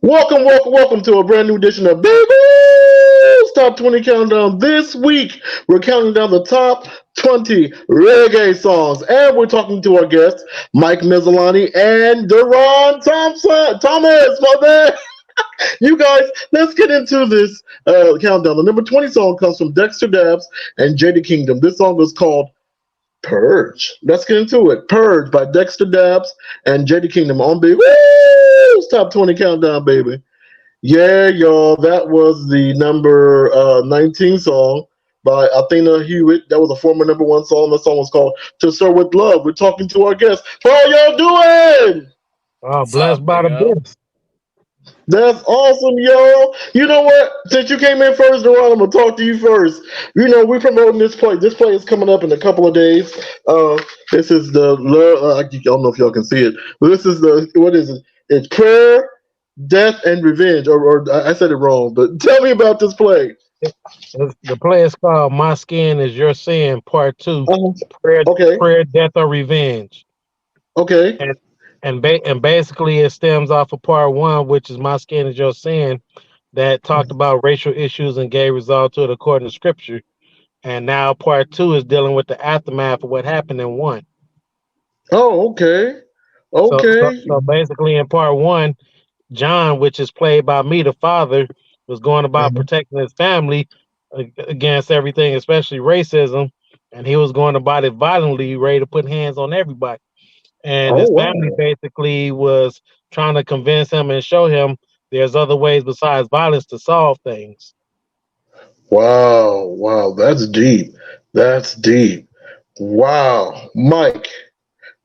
Welcome to a brand new edition of Big Woo's Top 20 Countdown. This week, we're counting down the top 20 reggae songs, and we're talking to our guests, Mike Mizzolani and Deron Thomas, my man. You guys, let's get into this countdown. The number 20 song comes from Dexter Dabbs and Jada Kingdom. This song is called Purge. Let's get into it. Purge by Dexter Dabbs and JD Kingdom on Big Woo's Top 20 Countdown, baby. Yeah, y'all, that was the number 19 song by Athena Hewitt. That was a former number one song. That song was called To Serve With Love. We're talking to our guests. How y'all doing? Oh, blessed by the best. That's awesome, y'all. You know what? Since you came in first, Deron, I'm gonna talk to you first. You know, we're promoting this play. This play is coming up in a couple of days. This is the I don't know if y'all can see it, but this is the what is it? It's Prayer, Death, and Revenge. Or I said it wrong, but tell me about this play. The play is called My Skin Is Your Sin, Part 2. Uh-huh. Prayer, Okay. prayer, Death, or Revenge. Okay. And basically it stems off of Part 1, which is My Skin Is Your Sin, that talked about racial issues and gave resolve to it according to Scripture. And now Part 2 is dealing with the aftermath of what happened in 1. Oh, okay. So, so, Okay. so basically in Part 1, John, which is played by me, the father, was going about Mhm. protecting his family against everything, especially racism, and he was going about it violently, ready to put hands on everybody. And Oh, his family wow. basically was trying to convince him and show him there's other ways besides violence to solve things. Wow. Wow. That's deep. That's deep. Wow. Mike.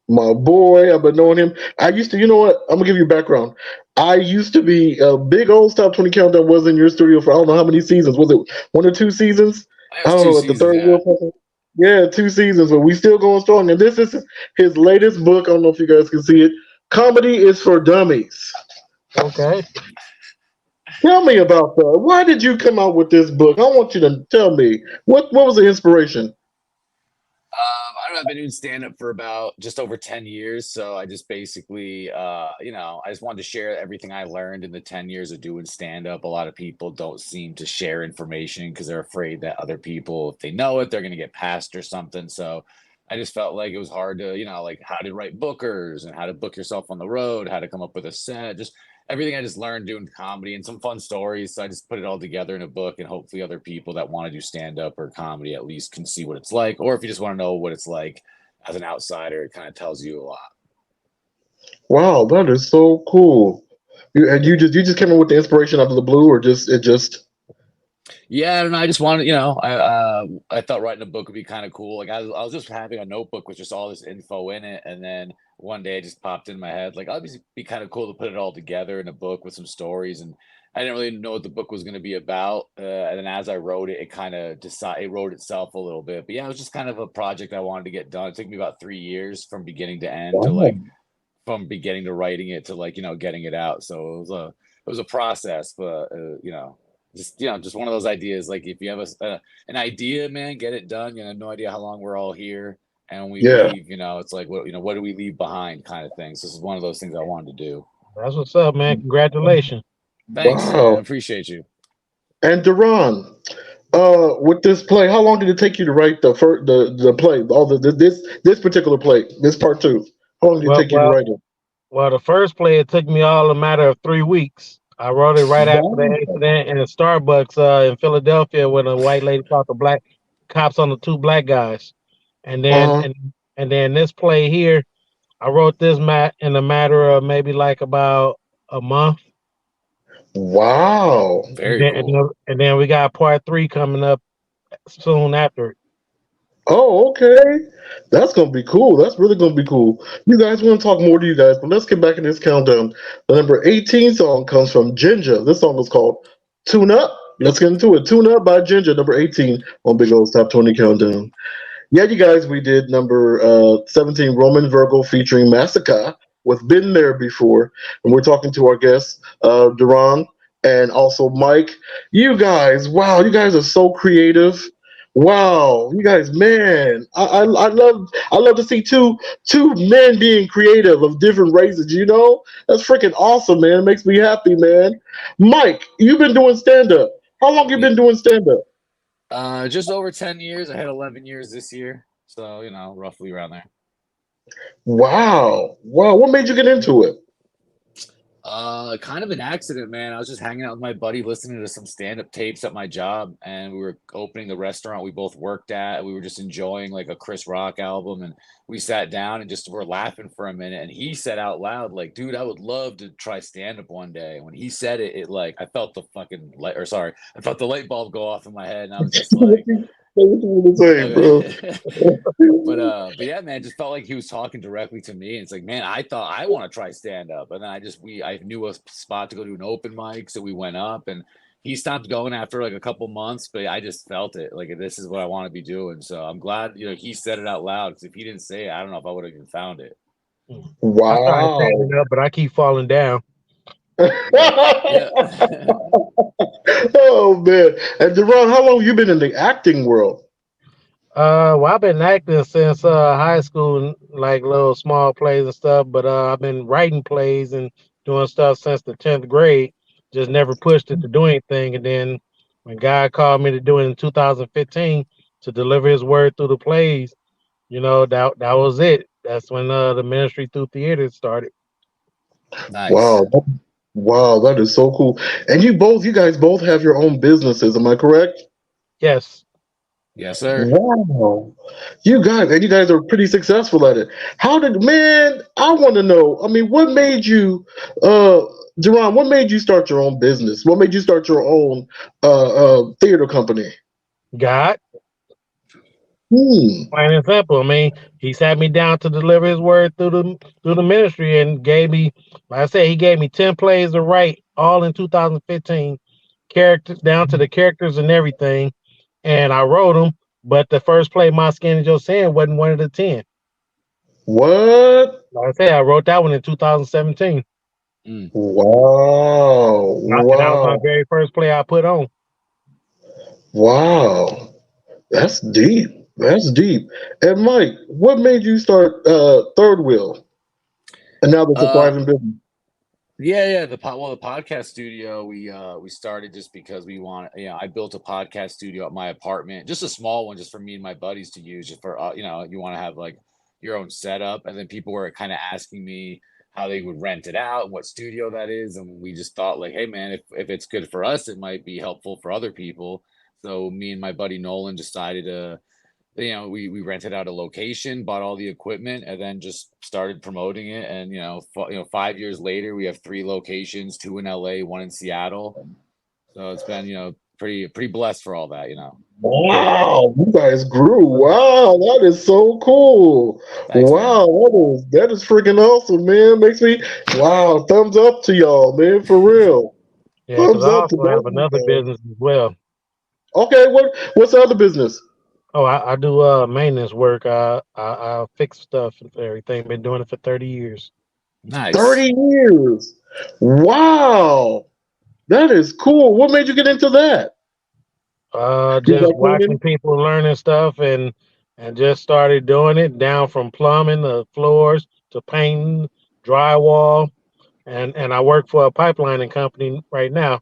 My boy, I've been knowing him. I used to, you know what? I'm gonna give you background. I used to be a big old Top 20 Countdown was in your studio for I don't know how many seasons. Was it one or two seasons? It I was don't two know at the seasons, third yeah. wheel. Yeah, 2 seasons, but we still going strong. And this is his latest book. I don't know if you guys can see it. Comedy is for Dummies. Okay. Tell me about that. Why did you come out with this book? I want you to tell me what was the inspiration? I don't know. I've been doing stand up for about just over 10 years. So I just basically, I just wanted to share everything I learned in the 10 years of doing stand up. A lot of people don't seem to share information because they're afraid that other people, if they know it, they're going to get passed or something. So I just felt like it was hard to, like how to write bookers and how to book yourself on the road, how to come up with a set, just everything I just learned doing comedy and some fun stories. So I just put it all together in a book, and hopefully other people that want to do stand up or comedy at least can see what it's like. Or if you just want to know what it's like as an outsider, it kind of tells you a lot. Wow, that is so cool. You just came up with the inspiration out of the blue, or just it just Yeah, I don't know. I just wanted, I thought writing a book would be kind of cool. Like I was just having a notebook with just all this info in it, and then one day it just popped in my head, like, I'd be kind of cool to put it all together in a book with some stories. And I didn't really know what the book was going to be about. And then as I wrote it, it kind of it wrote itself a little bit. But yeah, it was just kind of a project I wanted to get done. It took me about 3 years from beginning to end to wow. like from beginning to writing it to like getting it out. So it was a process, but just one of those ideas. Like if you have an idea, man, get it done. You have no idea how long we're all here, and when we Yeah. leave, it's like what do we leave behind, kind of thing. So this is one of those things I wanted to do. That's what's up, man. Congratulations. Thanks, man. Wow. Appreciate you. And Duran, with this play, how long did it take you to write the play? All this particular play, this part two. How long did it Well, take you to well, write it? well, the first play it took me all a matter of 3 weeks. I wrote it right after the Wow. incident in a Starbucks in Philadelphia when a white lady caught the black cops on the two black guys. And then Uh-huh. and then this play here, I wrote this in a matter of maybe like about a month. Wow. And Very then and cool. then, and then we got part 3 coming up soon after it. Oh, okay. That's gonna be cool. That's really gonna be cool. You guys want to talk more to you guys, but let's get back in this countdown. The number 18 song comes from Ginger. This song is called Tune Up. Let's get into it. Tune Up by Ginger, number 18 on Big O's Top 20 Countdown. Yeah, you guys, we did number 17, Roman Virgo featuring Massacre with Been There Before. And we're talking to our guests, Duran and also Mike. You guys, wow, you guys are so creative. Wow, you guys, man, I love to see two men being creative of different races. You know, that's freaking awesome, man. It makes me happy, man. Mike, you've been doing stand up. How long you Yeah. been doing stand up? Just over 10 years. I had 11 years this year. So, roughly around there. Wow, wow. What made you get into it? Kind of an accident, man. I was just hanging out with my buddy, listening to some stand-up tapes at my job, and we were opening the restaurant we both worked at. We were just enjoying like a Chris Rock album, and we sat down and just were laughing for a minute. And he said out loud, like, "Dude, I would love to try stand-up one day." And when he said it, it like I felt the fucking light, or sorry, I felt the light bulb go off in my head, and I was just like, What you want to say, bro? okay. But yeah, man, just felt like he was talking directly to me. And it's like, man, I thought I want to try stand up. And then I knew a spot to go to an open mic. So we went up, and he stopped going after like a couple months, but I just felt it like this is what I want to be doing. So I'm glad, he said it out loud, because if he didn't say it, I don't know if I would have even found it. I started Wow. standing up, but I keep falling down. Yeah. Oh man. And Deron, how long you been in the acting world? Well, I've been acting since high school, like little small plays and stuff. But I've been writing plays and doing stuff since the 10th grade. Just never pushed it to do anything. And then when God called me to do it in 2015 to deliver His word through the plays, that was it. That's when the ministry through theater started. Nice. Wow. Wow, that is so cool. And you guys both have your own businesses, am I correct? Yes. Yes, sir. Wow. You guys are pretty successful at it. Man, I want to know. I mean, what made you Jerron, what made you start your own business? What made you start your own theater company? God, Hmm. plain and simple. I mean, He sat me down to deliver His word through the ministry and gave me, like I said, He gave me 10 plays to write, all in 2015, characters down to the characters and everything, and I wrote them. But the first play, My Skin is Your Sin, wasn't one of the 10. What? Like I said, I wrote that one in 2017. Mm. Wow. And that was my Wow. very first play I put on. Wow. That's deep. That's deep. And Mike, what made you start Third Wheel? And now that's a Uh, thriving business. Yeah, the podcast studio we started just because we want. I built a podcast studio at my apartment, just a small one, just for me and my buddies to use. Just for you want to have like your own setup, and then people were kind of asking me how they would rent it out and what studio that is, and we just thought like, hey man, if it's good for us, it might be helpful for other people. So me and my buddy Nolan decided to, we rented out a location, bought all the equipment, and then just started promoting it. And 5 years later, we have 3 locations: 2 in LA, 1 in Seattle. So it's been pretty blessed for all that. Wow, you guys grew. Wow, that is so cool. Thanks, man. Wow, that is freaking awesome, man. Makes me wow, thumbs up to y'all, man, for real. Yeah, because Thumbs I up to also have both of you another guys. business as well. Okay, what's the other business? Oh, I do maintenance work. I fix stuff and everything. Been doing it for 30 years. Nice. 30 years. Wow. That is cool. What made you get into that? You Just like watching cleaning? people learning stuff and just started doing it, down from plumbing to floors to painting, drywall, and I work for a pipelining company right now.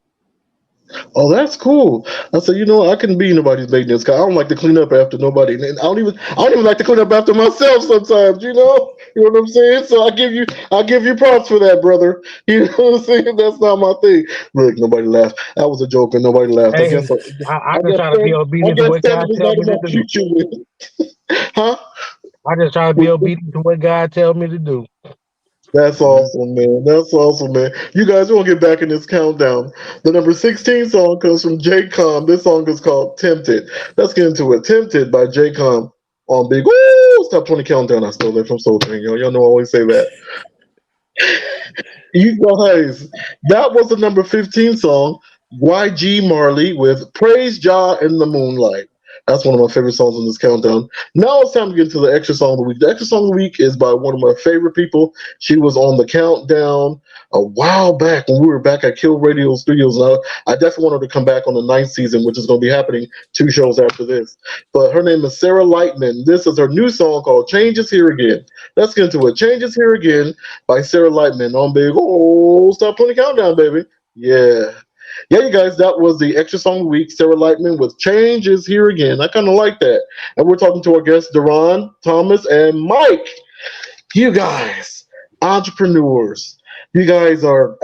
Oh, that's cool. I said, I couldn't be nobody's maintenance guy. I don't like to clean up after nobody. And I don't even like to clean up after myself sometimes, You know what I'm saying? So I give you props for that, brother. You know what I'm saying? That's not my thing. Look, nobody laughed. That was a joke and nobody laughed. I Hey, guess I I just guess try to be I obedient to guess what God stand is tells not me in my to do. future with. Huh? I just try to be obedient to what God tells me to do. That's awesome, man. That's awesome, man. You guys will get back in this countdown. The number 16 song comes from J. Com. This song is called Tempted. Let's get into it. Tempted by J. Com on Big Woo! Stop 20 Countdown. I stole that from Soul Train, y'all. Y'all know I always say that. You guys, that was the number 15 song, YG Marley with Praise Jah in the Moonlight. That's one of my favorite songs in this countdown. Now it's time to get into the extra song of the week. The extra song of the week is by one of my favorite people. She was on the countdown a while back when we were back at Kill Radio Studios. And I definitely want her to come back on the 9th season, which is going to be happening 2 shows after this. But her name is Sarah Lightman. This is her new song called Change Is Here Again. Let's get into it. Change Is Here Again by Sarah Lightman on Big Top 20 Countdown, baby. Yeah. Yeah, you guys, that was the extra song of the week. Sarah Lightman with Change Is Here Again. I kind of like that. And we're talking to our guests, Deron, Thomas, and Mike. You guys, entrepreneurs. You guys are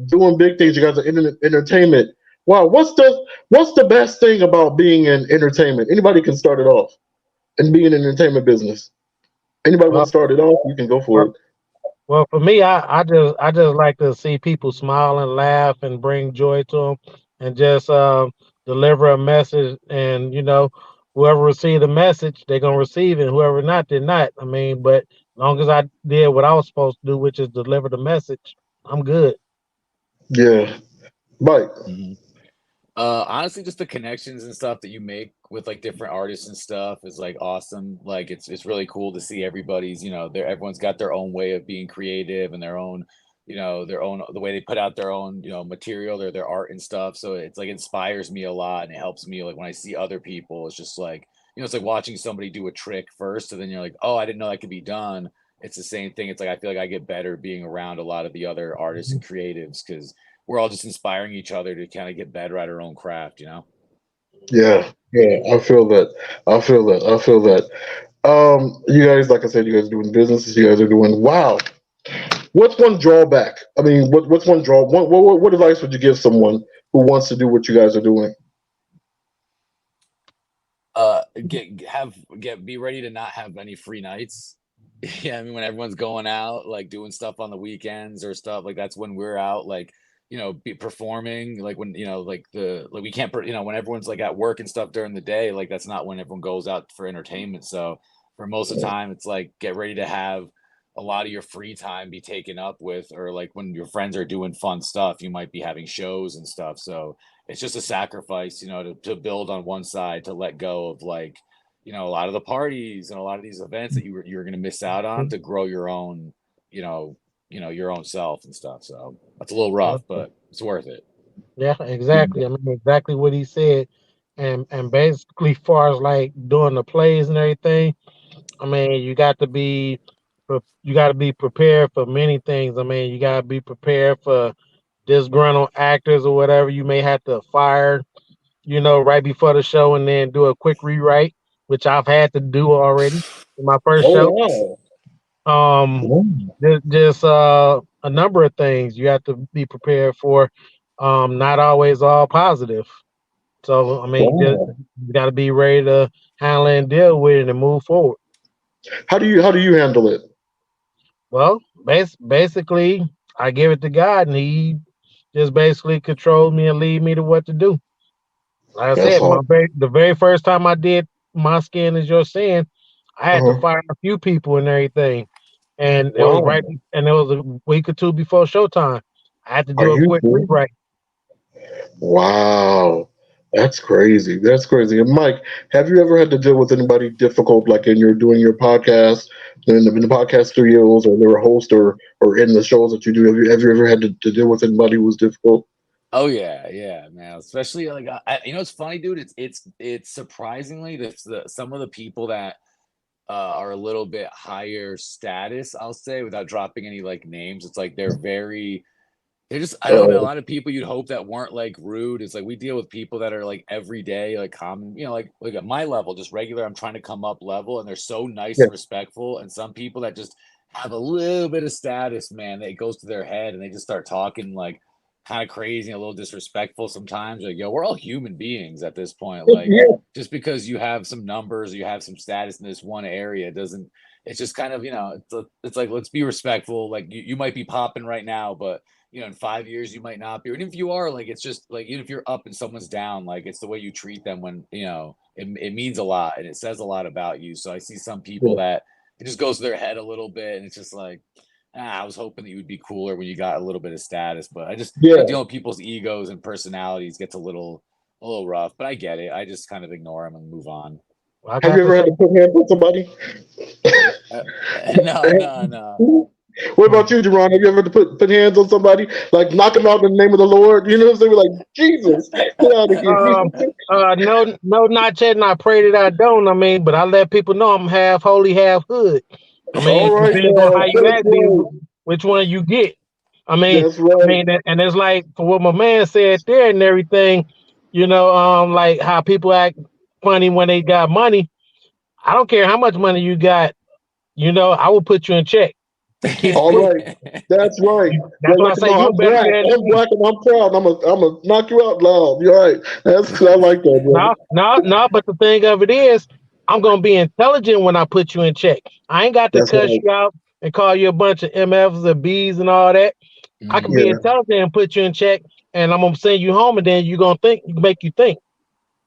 doing big things. You guys are in entertainment. Wow, what's the best thing about being in entertainment? Anybody can start it off and be in the entertainment business. Anybody want Well, to start it off? You can go for well, it. well, for me, I just like to see people smile and laugh and bring joy to them, and just deliver a message. And whoever received the message, they're gonna receive it. Whoever not, did not. I mean, but as long as I did what I was supposed to do, which is deliver the message, I'm good. Yeah, Mike. Mhm. Honestly, just the connections and stuff that you make with like different artists and stuff is like awesome. Like it's really cool to see everybody's, everyone's got their own way of being creative and their own, the way they put out their own, material, their art and stuff. So it's like inspires me a lot and it helps me like when I see other people, it's just like, it's like watching somebody do a trick first, and then you're like, oh, I didn't know that could be done. It's the same thing. It's like I feel like I get better being around a lot of the other artists and creatives because we're all just inspiring each other to kind of get better at our own craft. Yeah, yeah, I feel that. I feel that. I feel that. You guys, like I said, you guys are doing businesses. You guys are doing wow. What's one drawback? I mean, what's one draw? What advice would you give someone who wants to do what you guys are doing? Be ready to not have any free nights. Yeah, I mean when everyone's going out, like doing stuff on the weekends or stuff, like that's when we're out, like be performing, like when like we can't when everyone's like at work and stuff during the day, like that's not when everyone goes out for entertainment. So for most of the time it's like get ready to have a lot of your free time be taken up with, or like when your friends are doing fun stuff, you might be having shows and stuff. So it's just a sacrifice, to build on one side, to let go of like, a lot of the parties and a lot of these events that you're going to miss out on, to grow your own, you know, your own self and stuff. So that's a little rough, but it's worth it. Yeah, exactly. I mean, exactly what he said, and basically, far as like doing the plays and everything, I mean, you got to be prepared for many things. I mean, you got to be prepared for disgruntled actors or whatever you may have to fire, right before the show, and then do a quick rewrite, which I've had to do already in my first show. Oh Um, wow! just a number of things you have to be prepared for. Not always all positive. So I mean, Wow! you got to be ready to handle it and deal with it and move forward. How do you handle it? Well, basically, I give it to God, and He just basically controls me and lead me to what to do. Like I That's said, hard. the very first time I did My Skin Is Your Sin, I had to Uh-huh. fire a few people and everything, and Wow! it was a week or two before showtime. I had to Are do a you quick serious? rewrite. Wow! That's crazy. That's crazy. And Mike, have you ever had to deal with anybody difficult, like in your doing your podcast, in the podcast studios, or they're a host, or in the shows that you do? Have you ever had to deal with anybody who was difficult? Oh yeah, yeah, man. Especially like it's funny, dude. It's surprisingly some of the people that are a little bit higher status, I'll say, without dropping any like names. It's like they're just, I don't know, man. A Uh, lot of people you'd hope that weren't like rude. It's like we deal with people that are like everyday, like common, like at my level, just regular. I'm trying to come up level, and they're so nice yeah. and respectful. And some people that just have a little bit of status, man, that goes to their head, and they just start talking like kind of crazy and a little disrespectful sometimes. Like, yo, we're all human beings at this point. Like, Yeah. just because you have some numbers or you have some status in this one area doesn't. It's just kind of, it's like let's be respectful. Like you might be popping right now, but in 5 years you might not be. And if you are, like, it's just like, even if you're up and someone's down, like it's the way you treat them when, it means a lot and it says a lot about you. So I see some people Yeah. that it just goes to their head a little bit, and it's just like, I was hoping that you would be cooler when you got a little bit of status. But I just, Yeah. dealing with people's egos and personalities gets a little a little rough, but I get it. I just kind of ignore them and move on. I Have got you to ever say, had to put hands on somebody? No. What about you, Jerron? Have you ever had to put hands on somebody, like knock them out in the name of the Lord? You know what I'm saying? We're like, Jesus, get out of here. no, not yet. And I pray that I don't. I mean, but I let people know I'm half holy, half hood. I mean, All it right, depends on now. how you That's act, right. which one you get. That's I right. mean, and it's like for what my man said there and everything, like how people act funny when they got money. I don't care how much money you got. I will put you in check and keep it All pushing. right. That's right. That's Well, why I let them say know you I'm better black. than I'm me. black and I'm proud. I'm gonna knock you out loud. You're right. I like that, brother. No. But the thing of it is, I'm gonna be intelligent when I put you in check. I ain't got to That's cuss right. you out and call you a bunch of MFs and Bs and all that. I can Mhm. be Yeah. intelligent and put you in check, and I'm gonna send you home, and then you gonna make you think.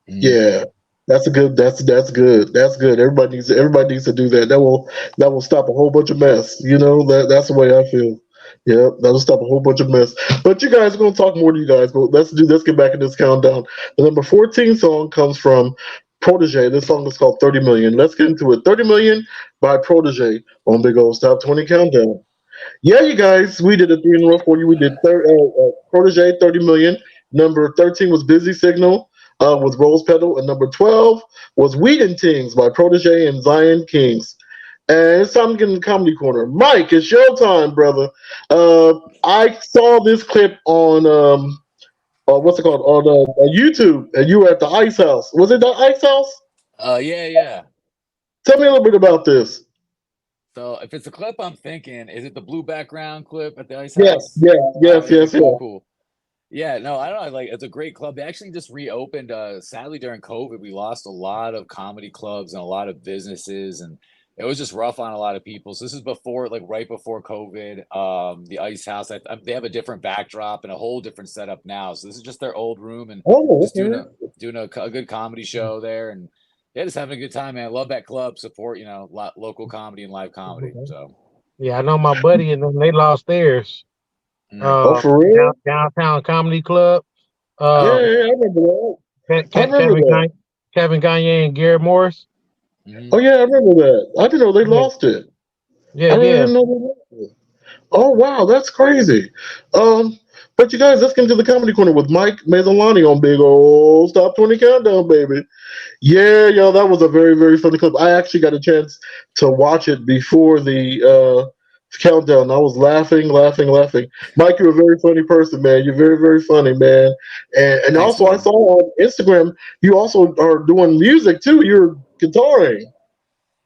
Mhm. Yeah. That's a good. That's good. That's good. Everybody needs to do that. That will stop a whole bunch of mess. That's the way I feel. Yeah, that'll stop a whole bunch of mess. But you guys are gonna talk more to you guys. But let's get back in this countdown. The number 14 song comes from Protege. This song is called 30 Million. Let's get into it. 30 Million by Protege on Big Old Stop 20 Countdown. Yeah, you guys, we did a three in a row for you. We did Protege 30 Million. Number 13 was Busy Signal with Rose Petal. And number 12 was Weed and Tings by Protege and Zion Kings. And it's time to get in the comedy corner. Mike, it's your time, brother. I saw this clip on what's it called on YouTube, and you were at the Ice House. Was it the Ice House? Yeah. Tell me a little bit about this. So if it's a clip I'm thinking, is it the blue background clip at the Ice Yes, House? yes, All yes, right, okay, yes, yes. cool. Yeah, no, I don't know. Like, it's a great club. They actually just reopened. Sadly, during COVID, we lost a lot of comedy clubs and a lot of businesses, and it was just rough on a lot of people. So this is before, like, right before COVID. The Ice House, they have a different backdrop and a whole different setup now. So this is just their old room, and Oh, just okay. doing a good comedy show there, and yeah, just having a good time, man. I love that club. Support, local comedy and live comedy. So. Yeah, I know my buddy and them. They lost theirs. Mm. Oh, for real? Downtown Comedy Club. Yeah, Uh, yeah, I remember that. I remember Kevin that. Kevin Gagne and Garrett Morris. Mhm. Oh yeah, I remember that. I didn't know they Yeah, lost it. yeah, I really yeah. didn't know they lost it. Oh wow, that's crazy. Um, but you guys, let's get into the comedy corner with Mike Mazzolani on Big Old Stop 20 Countdown, baby. Yeah, yo, that was a very, very funny clip. I actually got a chance to watch it before the countdown. I was laughing, laughing, laughing. Mike, you're a very funny person, man. You're very, very funny, man. And Thanks, also, I man. saw on Instagram you also are doing music too. You're guitaring.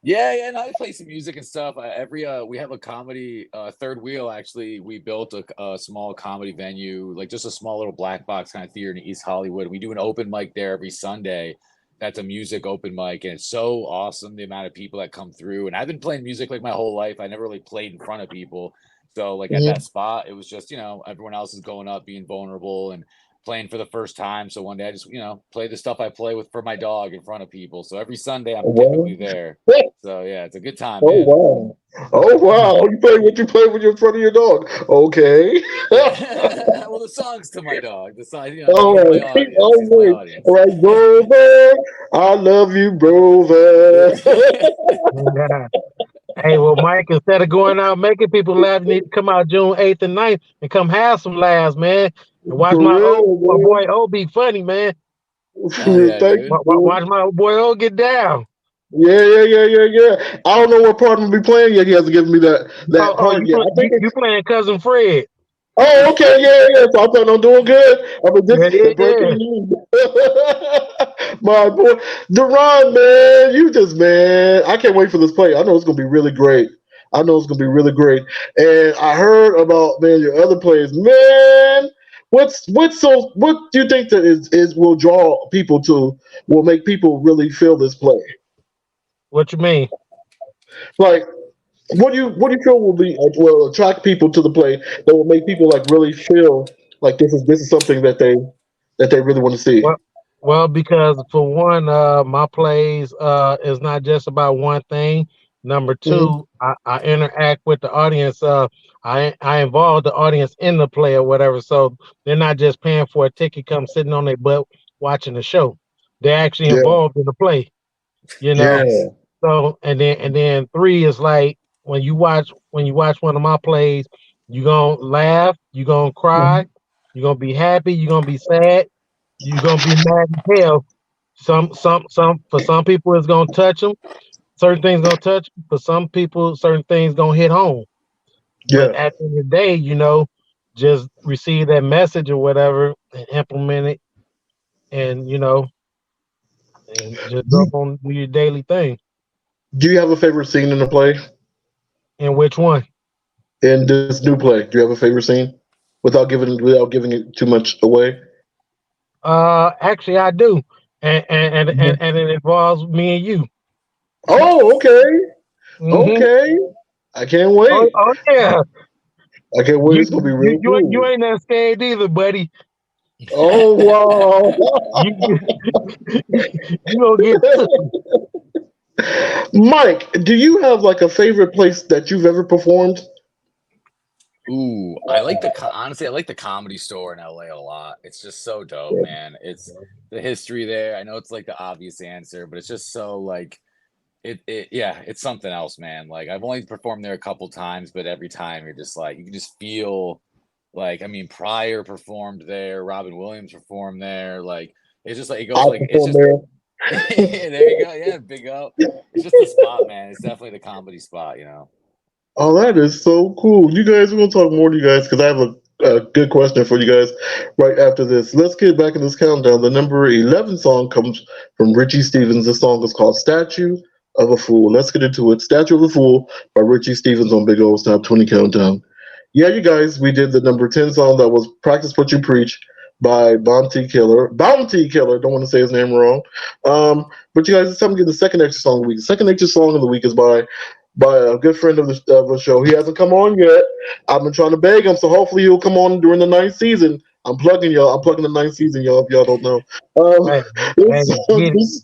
Yeah, and I play some music and stuff. We have a comedy third wheel. Actually, we built a small comedy venue, like just a small little black box kind of theater in East Hollywood. We do an open mic there every Sunday. That's a music open mic, and it's so awesome the amount of people that come through. And I've been playing music like my whole life. I never really played in front of people. So like at that Mhm. spot, it was just everyone else is going up, being vulnerable, and playing for the first time. So one day I just play the stuff I play with for my dog in front of people. So every Sunday I'm typically Well, there. So yeah, it's a good time, oh man. wow. Oh wow. You play what you play when you're in front of your dog. Okay. Yeah. Well, the song's to my dog. The song, All he's my right. audience. All He's my right. audience. All right, Grover. I love you, Grover. Yeah. Hey, well, Mike, instead of going out making people laugh, you need to come out June 8th and 9th and come have some laughs, man. And watch For real, my man. boy O be funny, man. Hell yeah, Thank dude. you, dude. Watch my boy O get down. Yeah. I don't know what part I'm gonna be playing yet. He hasn't given me that Oh, part yet. I think you it's. playing Cousin Fred. Oh, okay, yeah. So I thought I'm doing good. I mean, Yeah, this breaking yeah. news. My boy, Deron, man, man. I can't wait for this play. I know it's gonna be really great. I know it's gonna be really great. And I heard about man your other plays, man. What do you think that is will draw people to will make people really feel this play? What you mean? Like what do you feel will attract people to the play that will make people like really feel like this is something that they really want to see? Well, because for one, my plays is not just about one thing. Number Hmm. two, I interact with the audience. I involve the audience in the play or whatever, so they're not just paying for a ticket, come sitting on their butt watching the show. They're actually Yeah. involved in the play, you know. Yeah. So and then 3 is like when you watch one of my plays, you gonna laugh, you gonna cry, you're gonna be happy, you're gonna be sad, you're gonna be mad as hell. Some for some people it's gonna touch them. Certain things gonna touch 'em. For some people, certain things gonna hit home. But Yeah. at the end of the day, just receive that message or whatever and implement it, and and just go Do, on do your daily thing. do you have a favorite scene in the play? And which one? In this new play, do you have a favorite scene? Without giving it too much away. Actually, I do, and it involves me and you. Oh, okay. Hmm. Okay. I can't Oh, wait. oh yeah. I can't wait. You It's gonna be you real you ain't you cool. ain't that scared either, buddy. Oh You wow. you gonna get took. Mike, do you have like a favorite place that you've ever performed? Ooh, I like honestly, I like the Comedy Store in LA a lot. It's just so dope, man. It's the history there. I know it's like the obvious answer, but it's just so like yeah, it's something else, man. Like I've only performed there a couple times, but every time you're just like you can just feel like I mean Pryor performed there, Robin Williams performed there. Like it's just like it I goes like it's performed just there. there you go. Yeah, big up. It's just the spot, man. It's definitely the comedy spot, you know. Oh, that is so cool. You guys, we're gonna talk more to you guys because I have a good question for you guys right after this. Let's get back in this countdown. The number 11 song comes from Richie Stevens. The song is called "Statue of a Fool." Let's get into it. "Statue of a Fool" by Richie Stevens on Big O's Top 20 Countdown. Yeah, you guys, we did the number 10 song that was "Practice What You Preach" by Bounty Killer. Bounty Killer. Don't want to say his name wrong. But you guys, it's time to get the second extra song of the week. The second extra song of the week is by a good friend of the show. He hasn't come on yet. I've been trying to beg him, so hopefully he'll come on during the ninth season. I'm plugging y'all. I'm plugging the ninth season, y'all. If y'all don't know, Hey, hey, this, song, get it.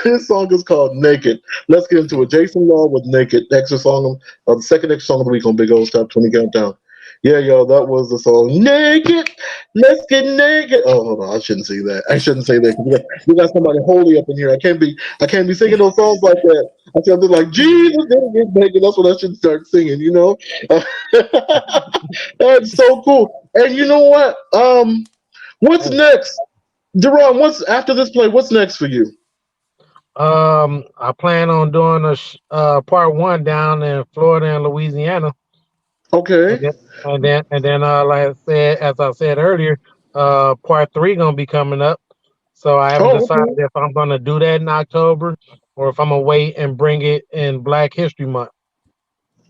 this song is called "Naked." Let's get into it. Jason Law with "Naked." Extra song of the second extra song of the week on Big O's Top 20 Countdown. Yeah, y'all, that was the song "Naked." Let's get naked. Oh, hold on, I shouldn't say that. I shouldn't say that. We got somebody holy up in here. I can't be singing those songs like that. I should be like Jesus, get naked. That's what I should start singing. That's so cool. And you know what? What's Hey, next, Deron? What's after this play? What's next for you? I plan on doing part 1 down in Florida and Louisiana, and Okay. then like I said, as I said earlier, part 3 gonna be coming up. So I haven't Oh, decided okay. if I'm gonna do that in October or if I'm gonna wait and bring it in Black History Month.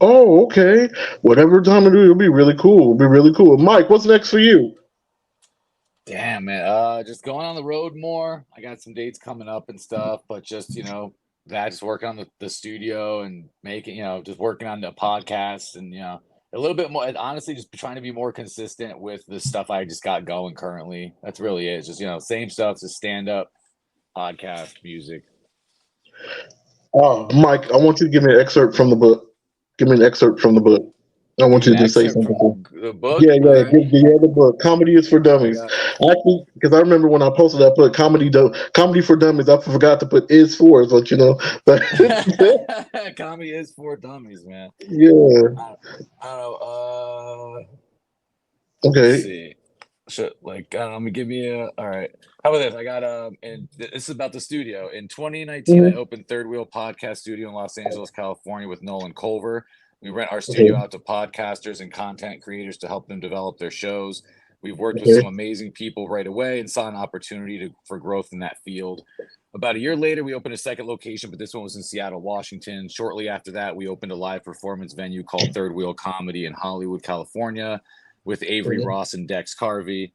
Oh, okay. Whatever time to do, it'll be really cool. It'll be really cool. Mike, what's next for you? Damn man, just going on the road more. I got some dates coming up and stuff, but just that just working on the studio and making just working on the podcast and a little bit more. And honestly, just trying to be more consistent with the stuff I just got going currently. That's really it. It's just same stuff, just stand up, podcast, music. Mike, I want you to give me an excerpt from the book. Give me an excerpt from the book. I want Give you an to just say excerpt something. from the book. Yeah, All yeah. right, Yeah, the book. Comedy is for I Dummies. got. Actually, because I remember when I posted that, put comedy for dummies. I forgot to put is for, but but Comedy is for dummies, man. yeah. I don't know. Let's Okay. see. Should like let me give me a all right. How about this? I got and this is about the studio. In 2019, I Mhm. opened Third Wheel Podcast Studio in Los Angeles, California with Nolan Culver. We rent our studio Okay. out to podcasters and content creators to help them develop their shows. We've worked with some Okay. amazing people right away and saw an opportunity for growth in that field. About a year later, we opened a second location, but this one was in Seattle, Washington. Shortly after that, we opened a live performance venue called Third Wheel Comedy in Hollywood, California, with Avery Okay. Ross and Dex Carvey.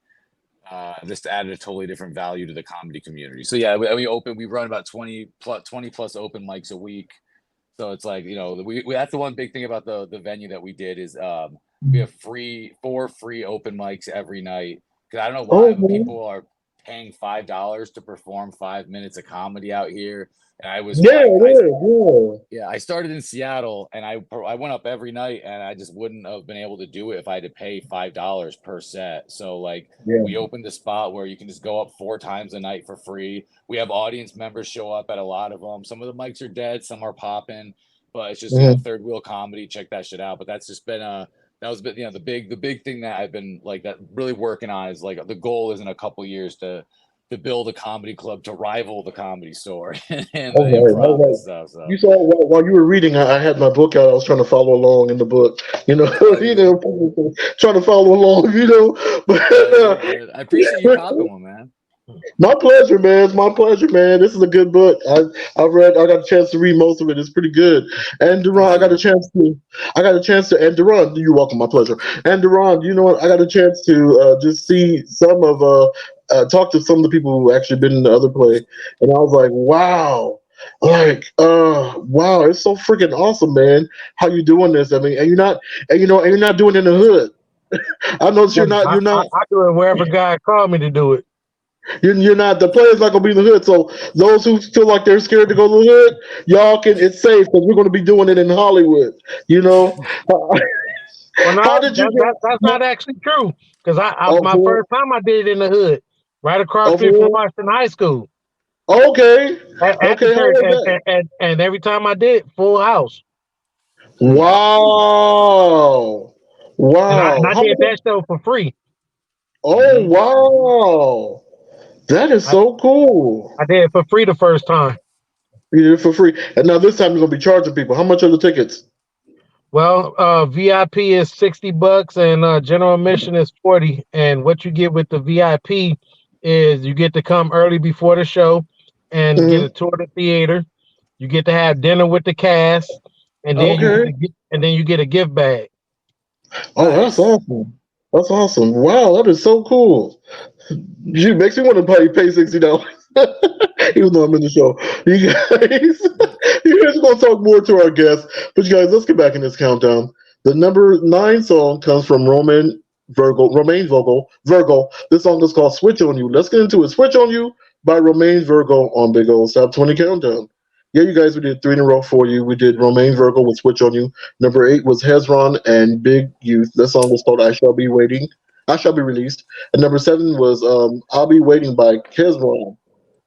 This added a totally different value to the comedy community. So yeah, we run about 20 plus open mics a week. So it's like, we that's the one big thing about the venue that we did is we have four free open mics every night. Cause I don't know why, but Okay. paying $5 to perform 5 minutes of comedy out here. And I was Yeah, I started in Seattle, and I went up every night, and I just wouldn't have been able to do it if I had to pay $5 per set. So like yeah. we opened a spot where you can just go up 4 times a night for free. We have audience members show up at a lot of them. Some of the mics are dead, some are popping, but it's just Third Wheel Comedy. Check that shit out. But that's just been the big thing that I've been like that really working on is like the goal is in a couple years to build a comedy club to rival the Comedy Store and the improv and stuff. So you saw while you were reading, I had my book out. I was trying to follow along in the book. You know, trying to follow along. You know, but I appreciate you popping one, man. My pleasure, man. It's my pleasure, man. This is a good book. I got a chance to read most of it. It's pretty good. And Duran, I got a chance to. And Duran, you're welcome. My pleasure. And Duran, you know what? I got a chance to just see some of talk to some of the people who actually been in the other play, and I was like, wow. Wow, it's so freaking awesome, man. How you doing this? I mean, and you're not doing it in the hood. I know you're not. I do it wherever God called me to do it. You're not. The player's not gonna be in the hood. So those who feel like they're scared to go to the hood, y'all can. It's safe because we're gonna be doing it in Hollywood. You know. Well, no, How did you? That's not actually true. Because my first time I did it in the hood, right across street from Washington High School. Okay. At the church, and every time I did, full house. Wow. Wow. And I did that show for free. Oh wow. That is so cool. I did it for free the first time. You did it for free. And now this time you're gonna be charging people. How much are the tickets? Well, VIP is $60 and general admission is $40. And what you get with the VIP is you get to come early before the show and get a tour of the theater. You get to have dinner with the cast, and then you get a gift bag. Oh, that's awesome. That's awesome. Wow, that is so cool. You makes me want to pay $60. Even though I'm in the show. You guys are gonna talk more to our guests. But you guys, let's get back in this countdown. The number 9 song comes from Romain Virgo. This song is called Switch on You. Let's get into it. Switch on You by Romain Virgo on Big Old Top 20 Countdown. Yeah, you guys, we did 3 in a row for you. We did Romain Virgo with Switch on You. Number 8 was Hezron and Big Youth. That song was called I Shall Be Waiting. I Shall Be Released. And number 7 was I'll Be Waiting by Hezron.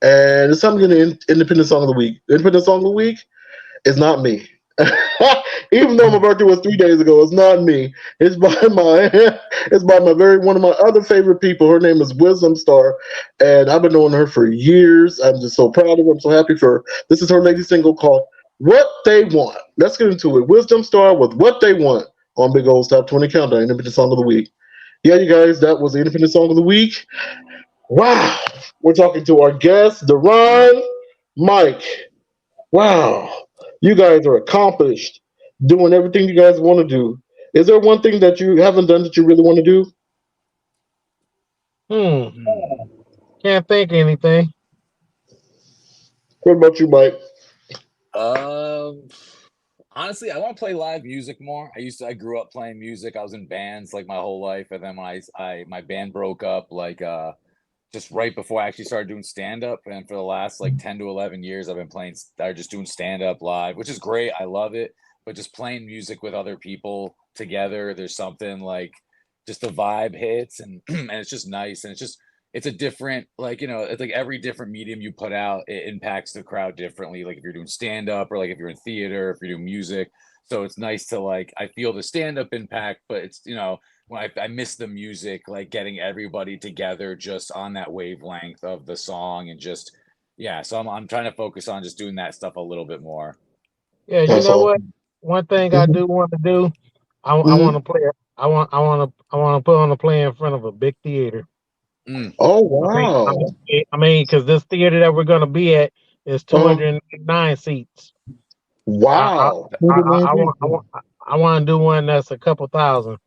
And it's time to get an independent song of the week. The independent song of the week is not me. Even though my birthday was 3 days ago, it's not me. It's by one of my other favorite people. Her name is Wisdom Star, and I've been knowing her for years. I'm just so proud of her. I'm so happy for her. This is her latest single called What They Want. Let's get into it. Wisdom Star with What They Want on Big Old's Top 20 Countdown, Independent Song of the Week. Yeah, you guys, that was the Independent Song of the Week. Wow. We're talking to our guest, Duran, Mike. Wow. You guys are accomplished, doing everything you guys want to do. Is there one thing that you haven't done that you really want to do? Can't think of anything. What about you, Mike? Honestly, I want to play live music more. I grew up playing music. I was in bands like my whole life, and then when my band broke up, like just right before I actually started doing stand-up, and for the last like 10 to 11 years I've been just doing stand-up live, which is great. I love it, but just playing music with other people together, there's something like just the vibe hits, and and it's just nice, and it's a different, like, it's like every different medium you put out, it impacts the crowd differently, like if you're doing stand-up or like if you're in theater, if you're doing music. So it's nice to, like, I feel the stand-up impact, but it's, when I miss the music, like getting everybody together just on that wavelength of the song, and just, yeah. So I'm trying to focus on just doing that stuff a little bit more. Yeah, you know what? One thing I do want to do, I want to play. I want to put on a play in front of a big theater. Oh wow! I mean, because this theater that we're gonna be at is 209 seats. Wow! I want to do one that's a couple thousand.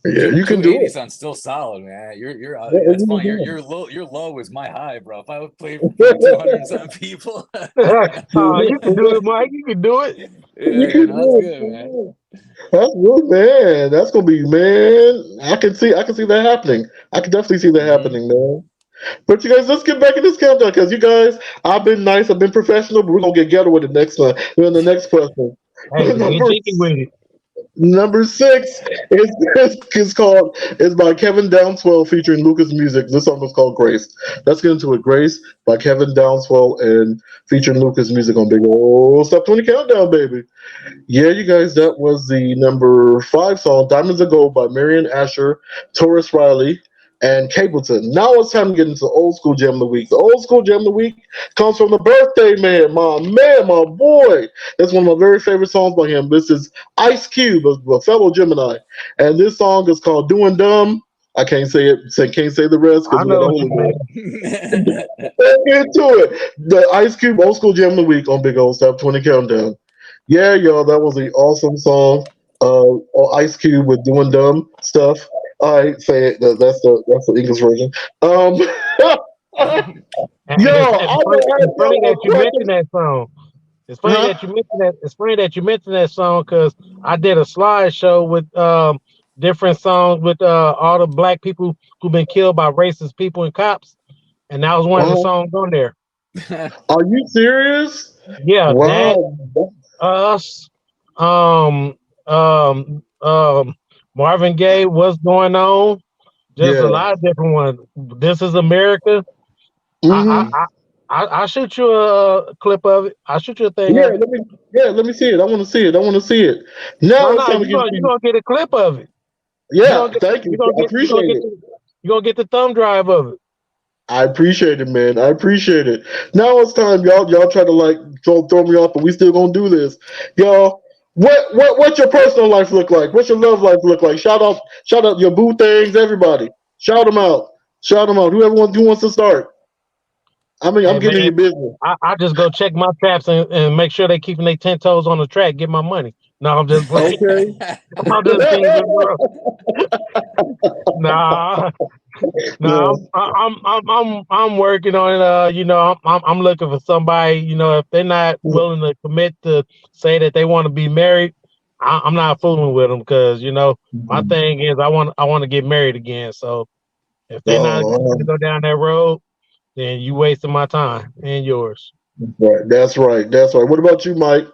Yeah, you can do it. Sounds still solid, man. You're that's fine. Your low is my high, bro. If I would play for 200 some people, you can do it, Mike. You can do it. Yeah, that's good, man. That's good, man. That's gonna be, man. I can see that happening. I can definitely see that happening, man. But you guys, let's get back in this countdown because you guys, I've been nice, I've been professional, but we're gonna get ghetto with it next time. We're on the next question. Hey, get number jiggy with it. number six is called is by Kevin Downswell featuring Lucas Music. This song is called Grace. Let's get into it. Grace by Kevin Downswell and featuring Lucas Music on Big Ol' Stop 20 Countdown, baby. Yeah, you guys, that was the number five song, Diamonds of Gold by Marian Asher, Taurus Riley, and Capleton. Now it's time to get into the old school gem of the week. The old school gem of the week comes from the birthday man, my boy. That's one of my very favorite songs by him. This is Ice Cube, a fellow Gemini. And this song is called Doing Dumb. I can't say it, can't say the rest because I we got know a what holy you man. mean. Let's get into it. The Ice Cube old school gem of the week on Big Old Stop 20 Countdown. Yeah, y'all, that was an awesome song. Ice Cube with Doing Dumb Stuff. All right, say it. That's the English version. And Yo, it's, I'm it's funny, gonna ask it's funny y'all a that you mentioned question. that song. It's funny Huh? that you mentioned that. It's funny that you mentioned that song because I did a slideshow with different songs with all the black people who've been killed by racist people and cops, and that was one of the Uh-huh. songs on there. Are you serious? Yeah, that Wow. us, um, um, um, Marvin Gaye, what's going on? Just a Yeah. lot of different ones. This is America. I Hmm. I I shoot you a clip of it. I shoot you a thing Yeah, of it. let me see it. I want to see it. I want to see it. No, Now it's no, time to get you into gonna get a clip of it. You yeah, gonna get thank you you. gonna I get appreciate it. you gonna get the thumb drive of it. I appreciate it, man. I appreciate it. Now it's time, y'all. Y'all try to like throw me off, but we still gonna do this, y'all. What's your personal life look like? What's your love life look like? Shout out your boo things, everybody. Shout them out. Who wants to start? I mean, I'm Hey getting in man, your business. I just go check my traps and make sure they keeping their 10 toes on the track. Get my money. No, I'm just playing. Okay. I'm just teasing, bro. Nah, nah. Yeah. I'm working on it. I'm looking for somebody. If they're not willing to commit to say that they want to be married, I'm not fooling with them because my thing is I want to get married again. So if they're not going to Oh, go down that road, then you wasting my time and yours. right. That's right. That's right. What about you, Mike?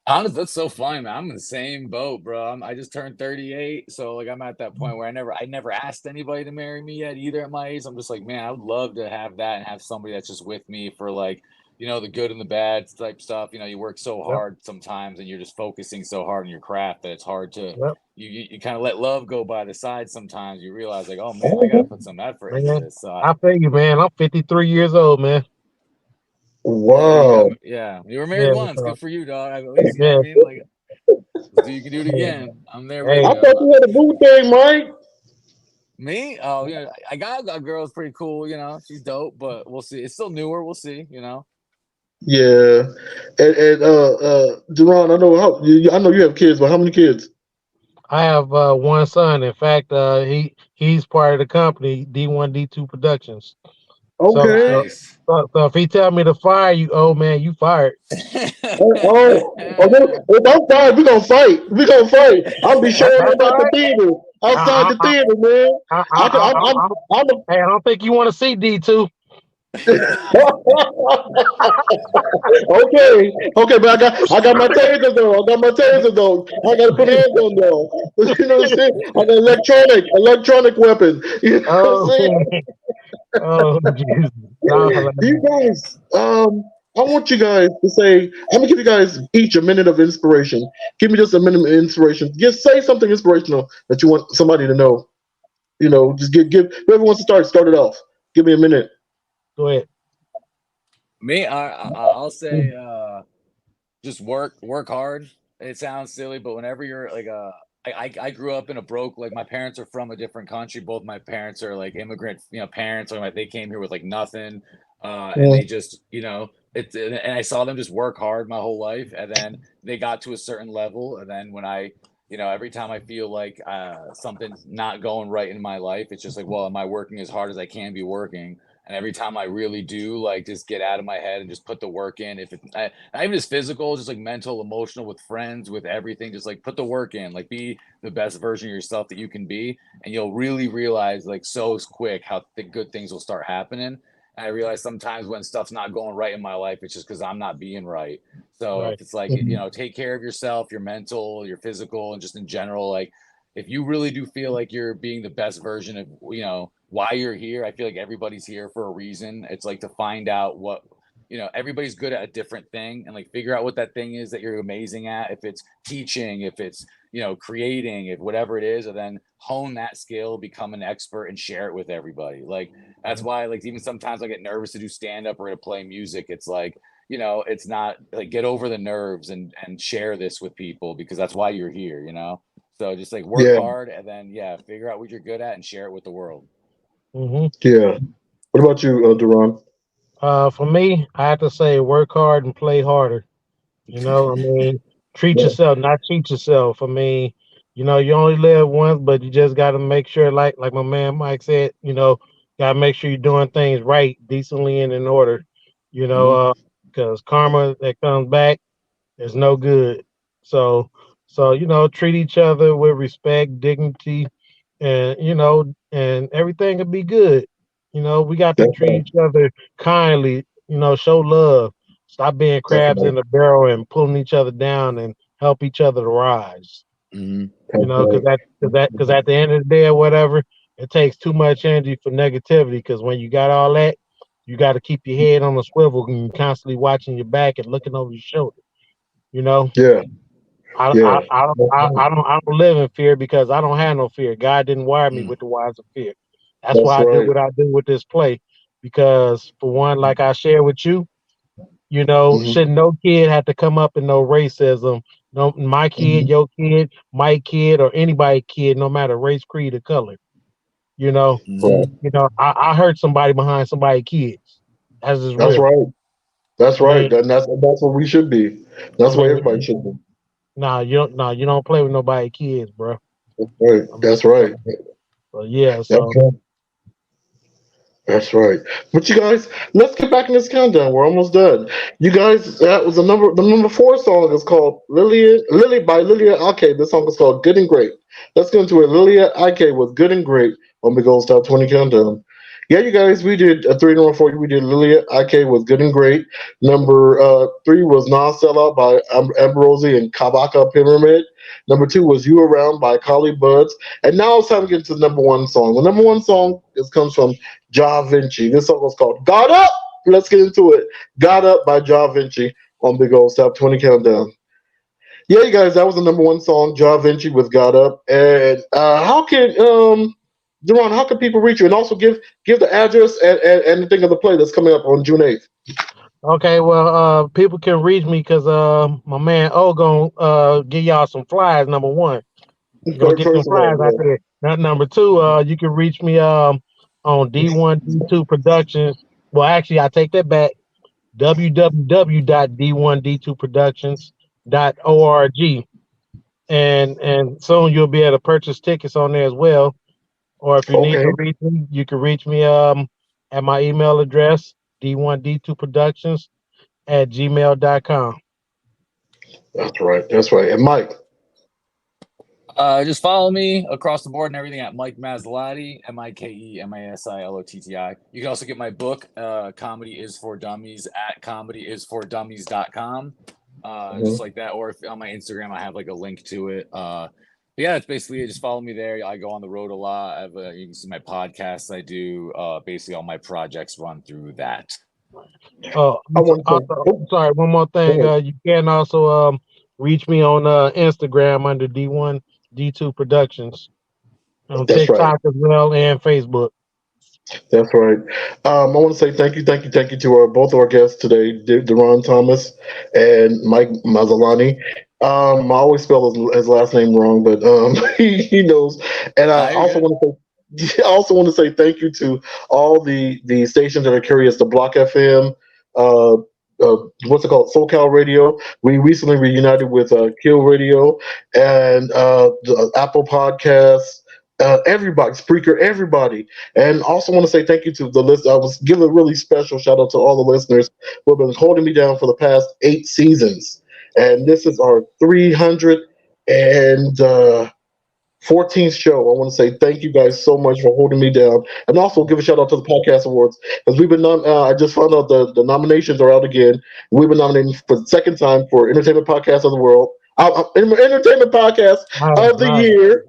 Honestly, that's so funny, man. I'm in the same boat, bro. I just turned 38, so like I'm at that point where I never asked anybody to marry me yet either at my age. I'm just like, man, I would love to have that and have somebody that's just with me for like, the good and the bad type stuff. You work so Yep, hard sometimes and you're just focusing so hard on your craft that it's hard to yep, you kind of let love go by the side sometimes. You realize like, oh man, I gotta Oh, put some effort into man. this. So I feel you, man. I'm 53 years old, man. yeah, you got wow. yeah. You were married Yeah, once. so, Good for you, dog. At least you know what I yeah, mean. Like, so you can do it yeah. again. I'm there with I Hey, you. thought you had a boo thing, Mike. Me? Oh, I got a girl's pretty cool. She's dope, but we'll see. It's still newer. We'll see. Yeah. And Duran, I know you have kids, but how many kids? I have one son. In fact, he's part of the company D1 D2 Productions. So Okay. so Nice. so if he tell me to fire you, oh man, you fired. If I'm fired, we gonna fight. We gonna fight. I'll be showing That's up all at the right. theater, outside I the I theater, man. I I I can, I, I, I, I'm Hey, I don't think you want to see D2. okay, okay, but I got my taser though. I got my taser though. I got to put hands on though. You know what I'm saying? I got electronic weapon. You know what I'm Oh, saying? oh, Jesus. Nah, You guys, I want you guys to say. I'm gonna give you guys each a minute of inspiration. Give me just a minute of inspiration. Just say something inspirational that you want somebody to know. Just give whoever wants to start it off. Give me a minute. go ahead. Me, I'll say, just work hard. It sounds silly, but whenever you're like I grew up in a broke, like my parents are from a different country. Both my parents are like immigrant, parents, or like they came here with like nothing, and they just, it's and I saw them just work hard my whole life, and then they got to a certain level, and then when every time I feel like something's not going right in my life, it's just like, well, am I working as hard as I can be working? And every time I really do, like, just get out of my head and just put the work in, if it's not even just physical, just like mental, emotional, with friends, with everything, just like put the work in, like be the best version of yourself that you can be. And you'll really realize, like, so quick how good things will start happening. And I realize sometimes when stuff's not going right in my life, it's just because I'm not being right. So Right. if it's like, take care of yourself, your mental, your physical, and just in general, like, if you really do feel like you're being the best version of, why you're here, I feel like everybody's here for a reason. It's like to find out what, everybody's good at a different thing, and like figure out what that thing is that you're amazing at. If it's teaching, if it's, creating, if whatever it is, and then hone that skill, become an expert, and share it with everybody. Like, that's why, like, even sometimes I get nervous to do stand up or to play music. It's like, it's not like, get over the nerves and share this with people, because that's why you're here, So just like work Yeah. hard, and then figure out what you're good at and share it with the world. Hmm. Yeah. What about you, Duran? For me, I have to say work hard and play harder. I mean, treat Yeah. yourself, not cheat yourself. I mean, you only live once, but you just got to make sure, like my man Mike said, got to make sure you're doing things right, decently, and in order. Because karma that comes back is no good. So, treat each other with respect, dignity, and and everything will be good. We got to That's treat right. each other kindly. Show love. Stop being That's crabs right. in the barrel and pulling each other down, and help each other to rise. Mm-hmm. That's Because right. at the end of the day or whatever, it takes too much energy for negativity. Because when you got all that, you got to keep your head on a swivel and constantly watching your back and looking over your shoulder. You know, Yeah. I Yeah. I I don't That's I, right. I don't live in fear because I don't have no fear. God didn't wire me with the wires of fear. That's That's why I do right. what I do with this play. Because for one, like I share with you, Mhm. should no kid have to come up in no racism. No, my kid, Mhm. your kid, my kid, or anybody kid, no matter race, creed, or color. You know, Right. I hurt somebody behind somebody's kids. That's just That's real. right. That's I right. mean, That's what we should be. I That's what everybody mean, should be. you don't play with nobody kids, bro. That's right. I mean, That's right. so yeah, That's so right. That's right. But you guys, let's get back in this countdown. We're almost done. You guys, that was the number 4 song is called Lily by Lilia Ake. This song is called Good and Great. Let's get into it. Lilia Ake was Good and Great on the Gold Top 20 Countdown. Yeah, you guys, we did a 3 number 4. We did Lilia Ake was Good and Great. Number 3 was Non Sellout by Ambrosi and Kabaka Pyramid. Number 2 was You Around by Collie Buds. And now it's time to get to the number 1 song. The number 1 song comes from Ja Vinci. This song was called "Got Up." Let's get into it. "Got Up" by Ja Vinci on Big Old Top 20 Countdown. Yeah, you guys, that was the number 1 song, Ja Vinci with "Got Up." And how can Duran, how can people reach you? And also give the address and the thing of the play that's coming up on June 8th. okay, well, people can reach me because my man O gonna give y'all some flyers. Number one, you gonna get some First of flyers out all, there. Now, number two, you can reach me on D1 D2 Productions. Well, actually, I take that back. www.d1d2productions.org, and soon you'll be able to purchase tickets on there as well. Or if you need okay, to reach me, you can reach me at my email address d1d2productions@gmail.com. that's right, that's right. And Mike, Just follow me across the board and everything at Mike Maslotti, MikeMasilotti. You can also get my book, Comedy is for Dummies, at comedyisfordummies.com. Just like that. Or if on my Instagram, I have like a link to it. Yeah, it's basically just follow me there. I go on the road a lot. You can see my podcasts I do. Basically, all my projects run through that. Oh, I want to also, say, sorry, one more thing. You can also reach me on Instagram under D1D2 Productions, on that's right. TikTok as well, and Facebook. That's right. I want to say thank you to both our guests today, Deron Thomas and Mike Mazzolani. I always spell his last name wrong, but he knows. And I You're also good. want to say, thank you to all the stations that are curious, the Block FM, what's it called, SoCal Radio. We recently reunited with Kill Radio and the Apple Podcasts. everybody, Spreaker, everybody. And also want to say thank you to the list. I was giving a really special shout out to all the listeners who have been holding me down for the past 8 seasons. And this is our 314th show. I want to say thank you guys so much for holding me down. And also give a shout out to the Podcast Awards because we've been I just found out the nominations are out again. We've been nominated for the second time for Entertainment Podcast of the World. Entertainment Podcast of the Year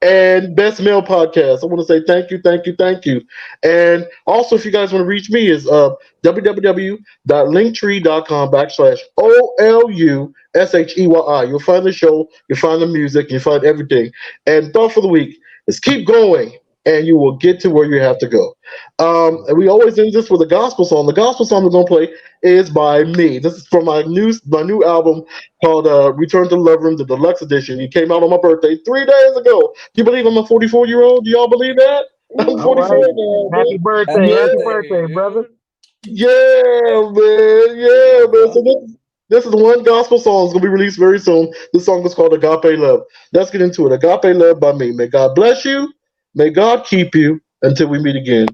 and Best Male Podcast. I want to say thank you, thank you, thank you. And also, if you guys want to reach me, is www.linktree.com/OLUSHEYI. You'll find the show, you'll find the music, you'll find everything. And thought for the week is keep going, and you will get to where you have to go. And we always end this with a gospel song. The gospel song we're going to play is by me. This is from my new album called Return to the Love Room, the deluxe edition. It came out on my birthday 3 days ago. Do you believe I'm a 44-year-old? Do y'all believe that? I'm 44 now. Happy birthday, happy birthday, brother. Yeah, man. Yeah, man. So this is one gospel song. It's going to be released very soon. This song is called Agape Love. Let's get into it. Agape Love by me. May God bless you. May God keep you until we meet again.